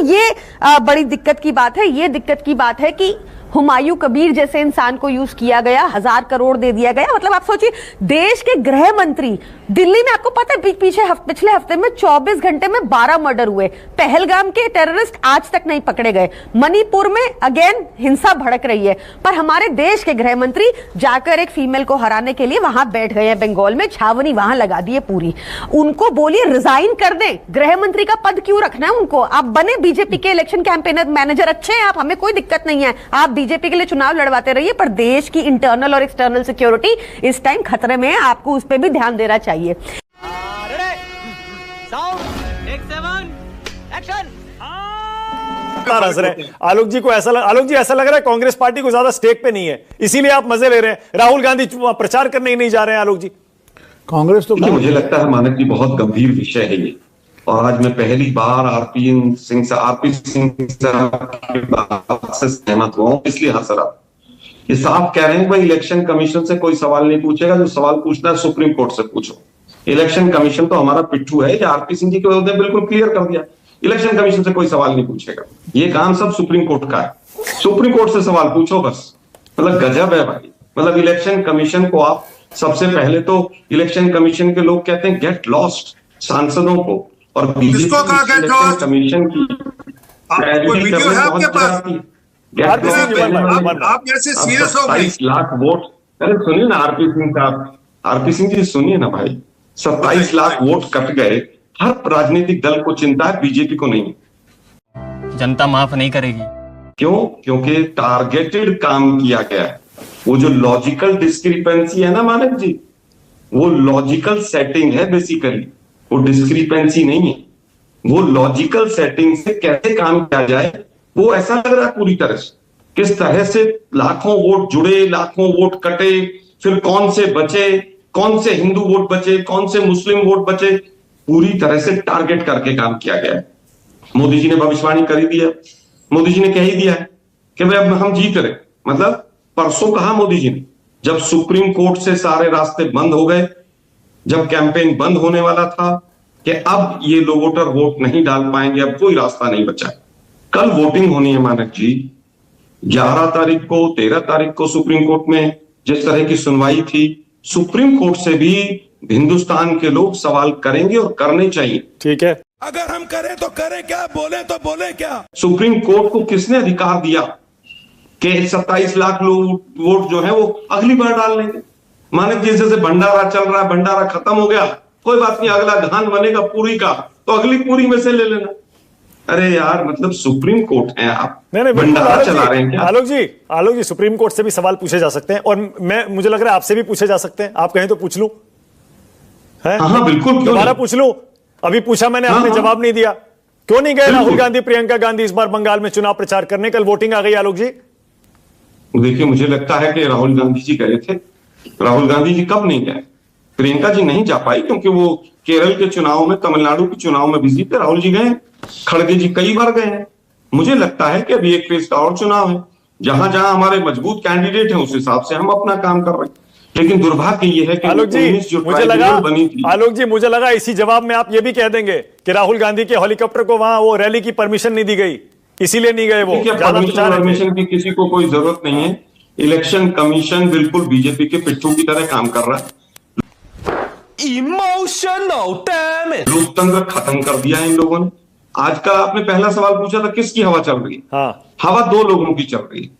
तो ये बड़ी दिक्कत की बात है। ये दिक्कत की बात है कि हुमायूं कबीर जैसे इंसान को यूज किया गया, 1000 करोड़ दे दिया गया। मतलब आप सोचिए, देश के गृह मंत्री, दिल्ली में आपको पता है पिछले हफ्ते में 24 घंटे में 12 मर्डर हुए। पहलगाम के टेररिस्ट आज तक नहीं पकड़े गए। मणिपुर में अगेन हिंसा भड़क रही है, पर हमारे देश के गृह मंत्री जाकर एक फीमेल को हराने के लिए वहां बैठ गए हैं। बंगाल में छावनी वहां लगा दी है पूरी। उनको बोलिए रिजाइन कर दें, गृह मंत्री का पद क्यों रखना है उनको? आप बने बीजेपी के इलेक्शन कैंपेनर मैनेजर, अच्छे हैं आप, हमें कोई दिक्कत नहीं है, आप बीजेपी के लिए चुनाव लड़वाते रहिए, पर देश की इंटरनल और एक्सटर्नल सिक्योरिटी इस टाइम खतरे में है। आपको उस पर भी ध्यान देना चाहिए। आलोक जी को ऐसा लग रहा है कांग्रेस पार्टी को ज्यादा स्टेक पे नहीं है, इसीलिए आप मजे ले रहे हैं। राहुल गांधी प्रचार करने ही नहीं जा रहे हैं। आलोक जी, कांग्रेस तो मुझे लगता है मानक जी बहुत गंभीर विषय है ये, और आज मैं पहली बार आरपी सिंह से सहमत हुआ हूं। इसलिए हंस रहा, ये साफ कह रहे हैं भाई इलेक्शन कमीशन से कोई सवाल नहीं पूछेगा, जो सवाल पूछना है सुप्रीम कोर्ट से पूछो। इलेक्शन कमीशन तो हमारा पिट्ठू है, आरपी सिंह जी के बिल्कुल क्लियर कर दिया, इलेक्शन कमीशन से कोई सवाल नहीं पूछेगा, ये काम सब सुप्रीम कोर्ट का है, सुप्रीम कोर्ट से सवाल पूछो बस। मतलब गजब है भाई। मतलब इलेक्शन कमीशन को आप सबसे पहले तो इलेक्शन कमीशन के लोग कहते हैं गेट लॉस्ट सांसदों को, और इलेक्शन कमीशन की वीडियो है आपके पास? आप जैसे सीरियस हो गए। 27 लाख वोट, अरे सुनिए ना आरपी सिंह साहब, आरपी सिंह जी सुनिए ना भाई, 27 लाख वोट कट गए। हर राजनीतिक दल को चिंता है, बीजेपी को नहीं। जनता माफ नहीं करेगी। क्यों? क्योंकि टारगेटेड काम किया गया है। वो जो लॉजिकल डिस्क्रिपेंसी है ना मानक जी, वो लॉजिकल सेटिंग है बेसिकली, वो डिस्क्रिपेंसी नहीं है। वो लॉजिकल सेटिंग से कैसे काम किया जाए, वो ऐसा लग रहा है पूरी तरह से, किस तरह से लाखों वोट जुड़े, लाखों वोट कटे, फिर कौन से बचे, कौन से हिंदू वोट बचे, कौन से मुस्लिम वोट बचे, पूरी तरह से टारगेट करके काम किया गया है। मोदी जी ने भविष्यवाणी कर ही दिया, मोदी जी ने कह ही दिया है कि भाई अब हम जीत रहे। मतलब परसों कहा मोदी जी ने, जब सुप्रीम कोर्ट से सारे रास्ते बंद हो गए, जब कैंपेन बंद होने वाला था कि अब ये लोग वोटर वोट नहीं डाल पाएंगे, अब कोई रास्ता नहीं बचा। कल वोटिंग होनी है मानक जी, 11 तारीख को 13 तारीख को सुप्रीम कोर्ट में जिस तरह की सुनवाई थी, सुप्रीम कोर्ट से भी हिंदुस्तान के लोग सवाल करेंगे और करने चाहिए। ठीक है, अगर हम करें तो करें क्या, बोले तो बोले क्या? सुप्रीम कोर्ट को किसने अधिकार दिया कि 27 लाख लोग वोट जो है वो अगली बार डाल लेंगे? मानक जी जैसे भंडारा चल रहा है, भंडारा खत्म हो गया, कोई बात नहीं, अगला धान बनेगा पूरी का, तो अगली पूरी में से ले लेना। अरे यार, मतलब सुप्रीम कोर्ट है, आप भंडारा चला रहे हैं क्या? आलोक जी सुप्रीम कोर्ट से भी सवाल पूछे जा सकते हैं, और मुझे लग रहा है आपसे भी पूछे जा सकते हैं। आप कहें तो पूछ लूं? हाँ बिल्कुल, दोबारा पूछ लूं? अभी पूछा मैंने, आपने जवाब नहीं दिया। क्यों नहीं गए राहुल गांधी, प्रियंका गांधी इस बार बंगाल में चुनाव प्रचार करने? कल वोटिंग आ गई। आलोक जी देखिए, मुझे लगता है कि राहुल गांधी जी गए थे। राहुल गांधी जी कब नहीं गए? प्रियंका जी नहीं जा पाई क्योंकि वो केरल के चुनाव में, तमिलनाडु के चुनाव में बिजी थे। राहुल जी गए, खड़गे जी कई बार गए हैं। मुझे लगता है कि अभी एक फेज का और चुनाव है, जहां जहां हमारे मजबूत कैंडिडेट हैं उस हिसाब से हम अपना काम कर रहे हैं। लेकिन दुर्भाग्य ये है कि आलोक जी मुझे लगा इसी जवाब में आप ये भी कह देंगे कि राहुल गांधी के हेलीकॉप्टर को वहां वो रैली की परमिशन नहीं दी गई, इसीलिए नहीं गए वो। परमिशन की किसी को कोई जरूरत नहीं है। इलेक्शन कमीशन बिल्कुल बीजेपी के पिट्ठू की तरह काम कर रहा है। इमोशनल डैमेज, लोकतंत्र खत्म कर दिया है इन लोगों ने। आजकल आपने पहला सवाल पूछा था किसकी हवा चल रही है? हाँ। हवा दो लोगों की चल रही है।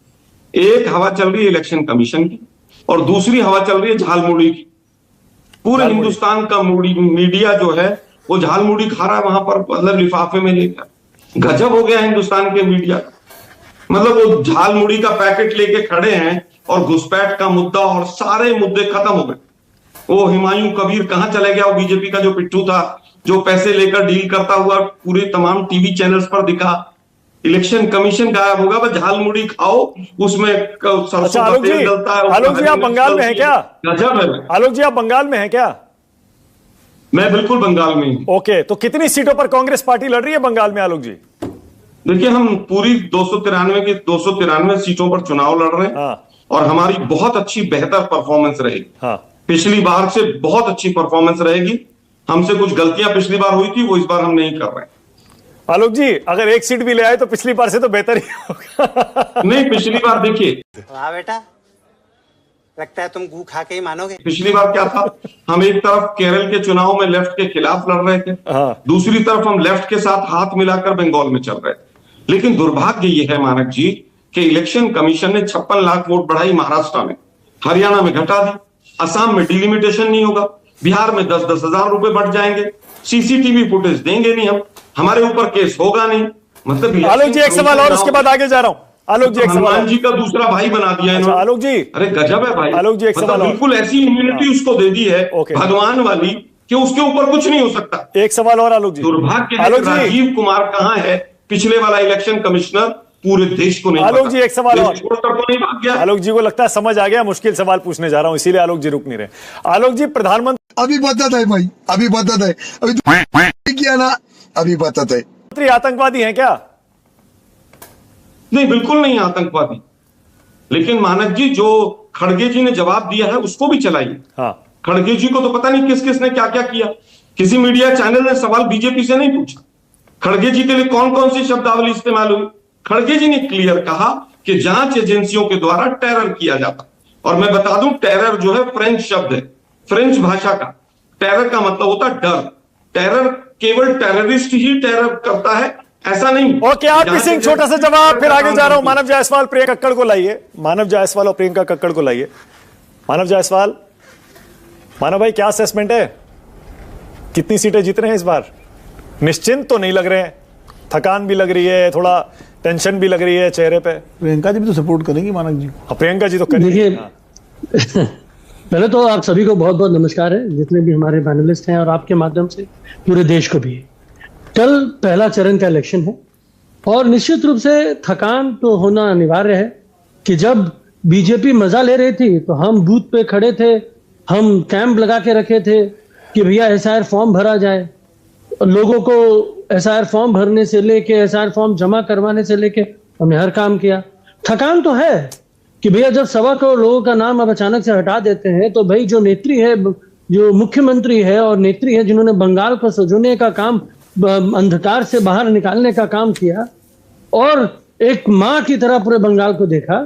एक हवा चल रही है इलेक्शन कमीशन की, और दूसरी हवा चल रही है झालमुड़ी की। पूरे हिंदुस्तान का मीडिया जो है वो झालमुड़ी खा रहा है वहां पर, मतलब लिफाफे में लेकर। गजब हो गया हिंदुस्तान के मीडिया का। मतलब वो झालमुड़ी का पैकेट लेके खड़े हैं और घुसपैठ का मुद्दा और सारे मुद्दे खत्म हो गए। वो हुमायूं कबीर कहां चले गया? वो बीजेपी का जो पिट्ठू था, जो पैसे लेकर डील करता हुआ पूरे तमाम टीवी चैनल्स पर दिखा। इलेक्शन कमीशन गायब होगा, बस झालमुड़ी खाओ, उसमें सरसों का तेल डलता है। आलोक जी आप बंगाल में हैं क्या? गजब है। आलोक जी आप बंगाल में हैं क्या? मैं बिल्कुल बंगाल में हूं। ओके, तो कितनी सीटों पर कांग्रेस पार्टी लड़ रही है बंगाल में? आलोक जी देखिए, हम पूरी 293 सीटों पर चुनाव लड़ रहे हैं। हाँ। और हमारी बहुत अच्छी बेहतर परफॉर्मेंस रहेगी। हाँ। पिछली बार से बहुत अच्छी परफॉर्मेंस रहेगी। हमसे कुछ गलतियां पिछली बार हुई थी, वो इस बार हम नहीं कर रहे हैं। आलोक जी, अगर एक सीट भी ले आए तो पिछली बार से तो बेहतर ही होगा। नहीं, पिछली बार देखिए, वाह बेटा, लगता है तुम गू खा के ही मानोगे। पिछली बार क्या था, हम एक तरफ केरल के चुनाव में लेफ्ट के खिलाफ लड़ रहे थे, दूसरी तरफ हम लेफ्ट के साथ हाथ मिलाकर बंगाल में चल रहे थे। लेकिन दुर्भाग्य यह है मानक जी कि इलेक्शन कमीशन ने 56 लाख वोट बढ़ाई महाराष्ट्र में, हरियाणा में घटा दी, असम में डिलिमिटेशन नहीं होगा, बिहार में 10-10 हजार रुपए बढ़ जाएंगे, सीसीटीवी फुटेज देंगे नहीं, हम हमारे ऊपर केस होगा नहीं। मतलब आलोक जी एक सवाल और, उसके बाद आगे जा रहा हूं। आलोक जी एक सवाल, हनुमान जी का दूसरा भाई बना दिया अच्छा, आलोक जी, अरे गजब है भाई। आलोक जी एक सवाल और, बिल्कुल ऐसी इम्यूनिटी उसको दे दी है भगवान वाली कि उसके ऊपर कुछ नहीं हो सकता। एक सवाल और आलोक जी, दुर्भाग्य है आलोक जी, राजीव कुमार कहां है, पिछले वाला इलेक्शन कमिश्नर पूरे देश को नहीं आलोक जी एक सवाल और, छोड़कर तो नहीं भाग गया। आलोक जी को लगता है समझ आ गया, मुश्किल सवाल पूछने जा रहा हूं, इसीलिए आलोक जी रुक नहीं रहे। आलोक जी, प्रधानमंत्री अभी बताता है भाई, अभी बताता है, अभी किया ना, अभी बताता है। आतंकवादी हैं क्या? नहीं, बिल्कुल नहीं आतंकवादी, लेकिन मानक जी जो खड़गे जी ने जवाब दिया है उसको भी चलाइए। हाँ, खड़गे जी को तो पता नहीं किस किस ने क्या क्या किया, किसी मीडिया चैनल ने सवाल बीजेपी से नहीं पूछा, खड़गे जी के लिए कौन कौन सी शब्दावली इस्तेमाल हुई। खड़गे जी ने क्लियर कहा कि जांच एजेंसियों के द्वारा टेरर किया जाता, और मैं बता दूं टेरर जो है फ्रेंच शब्द है, फ्रेंच भाषा का। टेरर का मतलब होता है डर, टेरर केवल टेररिस्ट ही टेरर करता है, ऐसा नहीं। ओके, आरपी सिंह छोटा सा जवाब, फिर आगे जा रहा हूं। मानव जायसवाल, प्रियंका कक्कड़ को लाइए, मानव जायसवाल और प्रियंका कक्कड़ को लाइए। मानव जायसवाल, मानव भाई क्या असेसमेंट है, कितनी सीटें जीत रहे हैं इस बार? निश्चिंत तो नहीं लग रहे हैं, थकान भी लग रही है, थोड़ा टेंशन भी लग रही है चेहरे पे। प्रियंका जी भी तो सपोर्ट करेंगी मानक जी को। प्रियंका जी तो करेंगी। देखिए, पहले तो आप सभी को बहुत बहुत नमस्कार है, जितने भी हमारे पैनलिस्ट हैं, और आपके माध्यम से पूरे देश को भी। कल पहला चरण का इलेक्शन है और निश्चित रूप से थकान तो होना अनिवार्य है कि जब बीजेपी मजा ले रही थी तो हम बूथ पे खड़े थे, हम कैंप लगा के रखे थे कि भैया एसआईआर फॉर्म भरा जाए, लोगों को एसआईआर फॉर्म भरने से लेके एसआईआर फॉर्म जमा करवाने से लेके हमने हर काम किया। थकान तो है कि भैया जब 1.25 करोड़ लोगों का नाम अब अचानक से हटा देते हैं तो भाई जो नेत्री है, जो मुख्यमंत्री है और नेत्री है, जिन्होंने बंगाल को सजोने का काम, अंधकार से बाहर निकालने का काम किया और एक माँ की तरह पूरे बंगाल को देखा,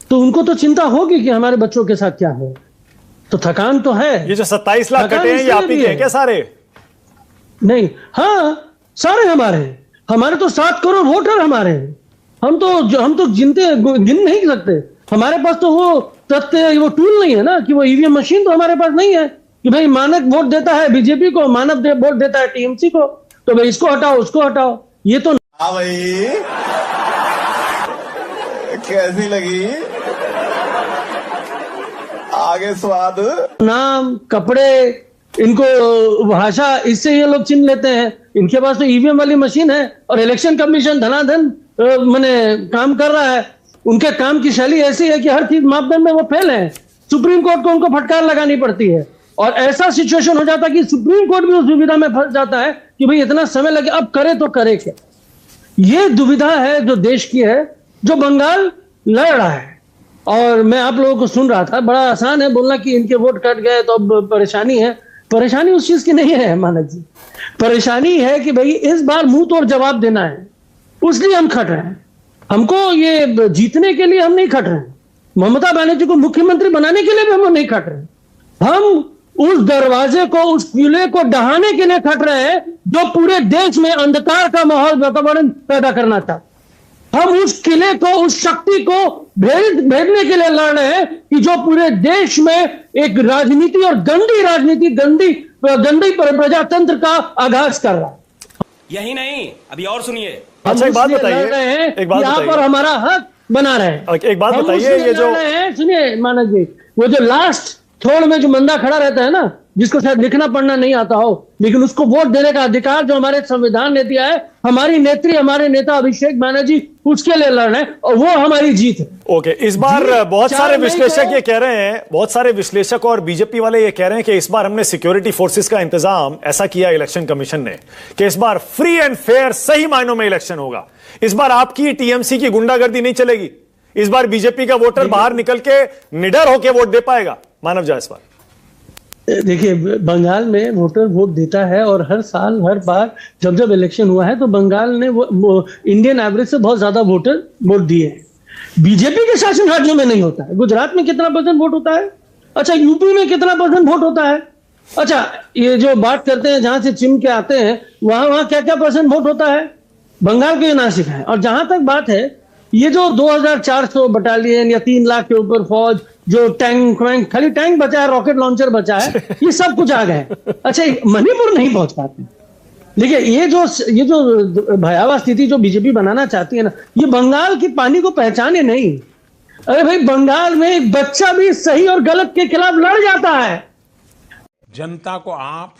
तो उनको तो चिंता होगी कि हमारे बच्चों के साथ क्या हो। तो थकान तो है। ये जो 27 लाख कटे हैं ये आप ही के हैं क्या सारे? नहीं, हाँ सारे हमारे हैं, हमारे तो 7 करोड़ वोटर हमारे हैं। हम तो गिन नहीं सकते। हमारे पास तो वो तथ्य, वो टूल नहीं है ना कि वो ईवीएम मशीन तो हमारे पास नहीं है कि भाई मानक वोट देता है बीजेपी को, मानव वोट देता है टीएमसी को, तो भाई इसको हटाओ उसको हटाओ। ये तो भाई कैसी लगी आगे स्वाद, नाम, कपड़े, इनको भाषा, इससे ये लोग चिन्ह लेते हैं। इनके पास तो ईवीएम वाली मशीन है और इलेक्शन कमीशन धनाधन मैंने काम कर रहा है। उनके काम की शैली ऐसी है कि हर चीज मापदंड में वो फेल है। सुप्रीम कोर्ट को उनको फटकार लगानी पड़ती है और ऐसा सिचुएशन हो जाता है कि सुप्रीम कोर्ट भी उस दुविधा में फंस जाता है कि भाई इतना समय लगे, अब करे तो करे क्या। ये दुविधा है जो देश की है, जो बंगाल लड़ रहा है। और मैं आप लोगों को सुन रहा था, बड़ा आसान है बोलना कि इनके वोट कट गए तो अब परेशानी है। परेशानी उस चीज की नहीं है मानक जी, परेशानी है कि भाई इस बार मुंह तोड़ जवाब देना है, उसलिए हम खट रहे हैं। हमको ये जीतने के लिए हम नहीं खट रहे हैं, ममता बनर्जी को मुख्यमंत्री बनाने के लिए भी हम नहीं खट रहे हैं। हम उस दरवाजे को, उस किले को ढहाने के लिए खट रहे हैं जो पूरे देश में अंधकार का माहौल, वातावरण पैदा करना था। हम उस किले को, उस शक्ति को भेदने के लिए लड़ रहे हैं कि जो पूरे देश में एक राजनीति और गंदी राजनीति, गंदी प्रजातंत्र का आगाज कर रहा है। यही नहीं, अभी और सुनिए। अच्छा एक बात बताइए, एक बात यहाँ पर हमारा हक बना रहे हैं। एक बात बताइए, ये जो सुनिए मानक जी, वो जो लास्ट थोड़ में जो बंदा खड़ा रहता है ना, जिसको शायद लिखना पढ़ना नहीं आता हो, लेकिन उसको वोट देने का अधिकार जो हमारे संविधान ने दिया है, हमारी नेत्री, हमारे नेता अभिषेक बनर्जी उसके लिए लड़ रहे हैं और वो हमारी जीत है। ओके, इस बार बहुत सारे विश्लेषक ये कह रहे हैं, बहुत सारे विश्लेषक और बीजेपी वाले ये कह रहे हैं कि इस बार हमने सिक्योरिटी फोर्सेस का इंतजाम ऐसा किया इलेक्शन कमीशन ने कि इस बार फ्री एंड फेयर, सही मायनों में इलेक्शन होगा। इस बार आपकी टीएमसी की गुंडागर्दी नहीं चलेगी। इस बार बीजेपी का वोटर बाहर निकल के निडर होकर वोट दे पाएगा। मानव जायसवाल। देखिए, बंगाल में वोटर वोट देता है और हर साल हर बार जब जब इलेक्शन हुआ है तो बंगाल ने वो इंडियन एवरेज से बहुत ज्यादा वोटर वोट दिए हैं। बीजेपी के शासन राज्यों में नहीं होता है। गुजरात में कितना % वोट होता है? अच्छा, यूपी में कितना % वोट होता है? अच्छा, ये जो बात करते हैं जहां से चिम के आते हैं वहां क्या क्या % वोट होता है? बंगाल के ना सिखाएं। और जहां तक बात है, ये जो 2400 बटालियन या 3 लाख के ऊपर फौज, जो टैंक वैंक, खाली टैंक बचा है, रॉकेट लॉन्चर बचा है, ये सब कुछ आ गए। अच्छा, मणिपुर नहीं पहुंच पाते। देखिए, ये जो भयावह स्थिति जो बीजेपी बनाना चाहती है ना, ये बंगाल की पानी को पहचाने नहीं। अरे भाई, बंगाल में एक बच्चा भी सही और गलत के खिलाफ लड़ जाता है। जनता को आप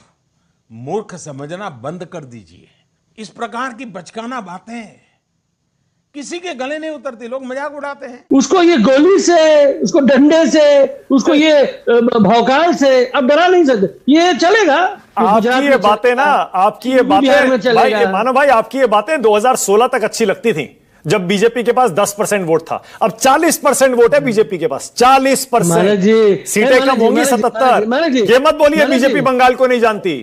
मूर्ख समझना बंद कर दीजिए। इस प्रकार की बचकाना बातें किसी के गले नहीं उतरती, लोग मजाक उड़ाते हैं। उसको ये गोली से, उसको डंडे से, उसको ये भौकाल से अब डरा नहीं सकते। ये चलेगा। आपकी ये बातें ना, आपकी ये बातें भाई, मानो भाई, आपकी ये बातें 2016 तक अच्छी लगती थी जब बीजेपी के पास 10% वोट था। अब 40% वोट है बीजेपी के पास। 40% सीटें कम होंगी 77। ये मत बोलिए बीजेपी बंगाल को नहीं जानती।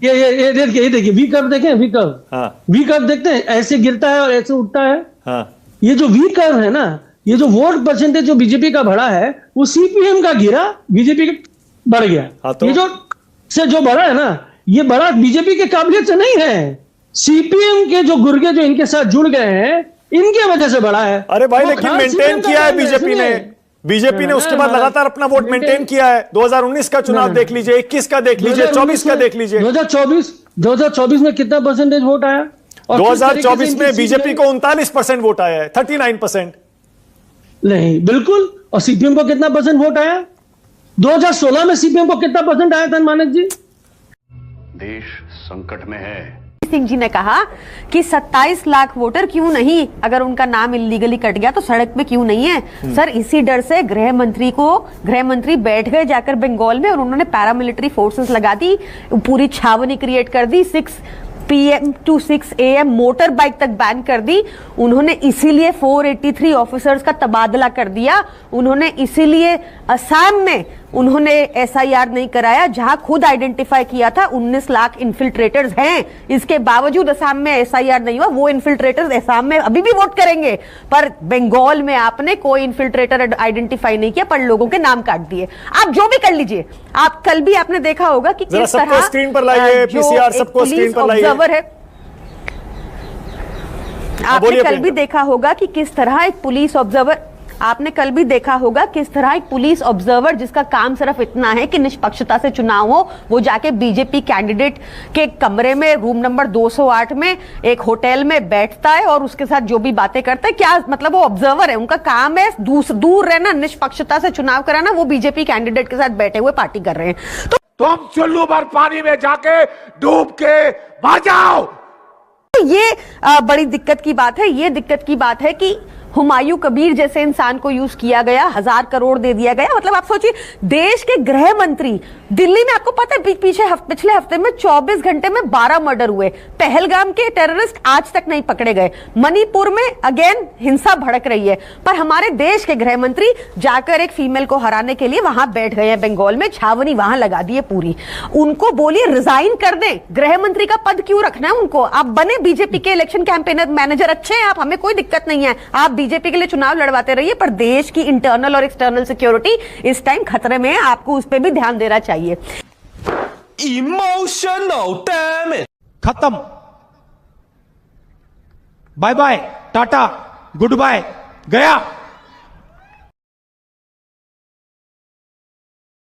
ये देखिए वी कर्व देखें, वी कर्व। हाँ। वी कर्व देखते हैं, ऐसे गिरता है और ऐसे उठता है। हाँ। ये जो वी कर्व है ना, ये जो वोट परसेंटेज जो बीजेपी का बढ़ा है वो सीपीएम का गिरा, बीजेपी का बढ़ गया। हाँ, तो? ये जो बढ़ा है ना, ये बढ़ा बीजेपी के काबिलियत से नहीं है, सीपीएम के जो गुर्गे जो इनके साथ जुड़ गए हैं इनके वजह से बढ़ा है। अरे भाई, लेकिन मेंटेन किया है बीजेपी ने उसके बाद लगातार अपना वोट मेंटेन किया है। 2019 का चुनाव देख लीजिए, 21 का देख लीजिए, 24 का देख लीजिए। 2024 में कितना % वोट आया? 2024 में बीजेपी को 39% वोट आया है, 39%। नहीं, बिल्कुल। और सीपीएम को कितना % वोट आया? 2016 में सीपीएम को कितना % आया था मानक जी? देश संकट में है। सिंह जी ने कहा कि 27 लाख वोटर क्यों नहीं, अगर उनका नाम इलीगली कट गया तो सड़क पे क्यों नहीं है? सर, इसी डर से गृह मंत्री बैठ गए जाकर बंगाल में और उन्होंने पैरामिलिट्री फोर्सेस लगा दी, पूरी छावनी क्रिएट कर दी, 6 PM to 6 AM motor bike तक बैन कर दी। उन्होंने इसीलिए 483 ऑफिसर्स का तबादला कर दिया। उन्होंने इसीलिए असम में उन्होंने SIR नहीं कराया, जहां खुद आइडेंटिफाई किया था 19 लाख इन्फिल्ट्रेटर्स हैं। इसके बावजूद असम में SIR नहीं हुआ। वो इन्फिल्ट्रेटर्स असम में अभी भी वोट करेंगे, पर बंगाल में आपने कोई इन्फिल्ट्रेटर आइडेंटिफाई नहीं किया, पर लोगों के नाम काट दिए। आप जो भी कर लीजिए, आप कल भी आपने देखा होगा कि किस तरह स्क्रीन पर लाइए, PCR सबको स्क्रीन पर लाइए। आपने कल भी देखा होगा कि किस तरह एक पुलिस ऑब्जर्वर, आपने कल भी देखा होगा किस तरह एक पुलिस ऑब्जर्वर जिसका काम सिर्फ इतना है कि निष्पक्षता से चुनाव हो, वो जाके बीजेपी कैंडिडेट के कमरे में रूम नंबर 208 में एक होटल में बैठता है और उसके साथ जो भी बातें करता है। क्या मतलब? वो ऑब्जर्वर है, उनका काम है दूर रहना, निष्पक्षता से चुनाव कराना। वो बीजेपी कैंडिडेट के साथ बैठे हुए पार्टी कर रहे हैं। तो तुम चुल्लू भर पानी में जाके डूब के बचाओ। ये बड़ी दिक्कत की बात है। ये दिक्कत की बात है कि हुमायूं कबीर जैसे इंसान को यूज किया गया, 1000 करोड़ दे दिया गया। मतलब आप सोचिए, देश के गृह मंत्री दिल्ली में, आपको पता है पिछले हफ्ते में 24 घंटे में 12 मर्डर हुए। पहलगाम के टेररिस्ट आज तक नहीं पकड़े गए। मणिपुर में अगेन हिंसा भड़क रही है, पर हमारे देश के गृह मंत्री जाकर एक फीमेल को हराने के लिए वहां बैठ गए हैं बंगाल में, छावनी वहां लगा दी है पूरी। उनको बोलिए रिजाइन कर दें, गृह मंत्री का पद क्यों रखना है उनको? आप बने बीजेपी के इलेक्शन कैंपेनर मैनेजर, अच्छे हैं आप, हमें कोई दिक्कत नहीं है, आप बीजेपी के लिए चुनाव लड़वाते रहिए, पर देश की इंटरनल और एक्सटर्नल सिक्योरिटी इस टाइम खतरे में है। आपको उस पर भी ध्यान देना चाहिए। इमोशनल डैमेज खत्म। Bye bye, tata, good bye, गया।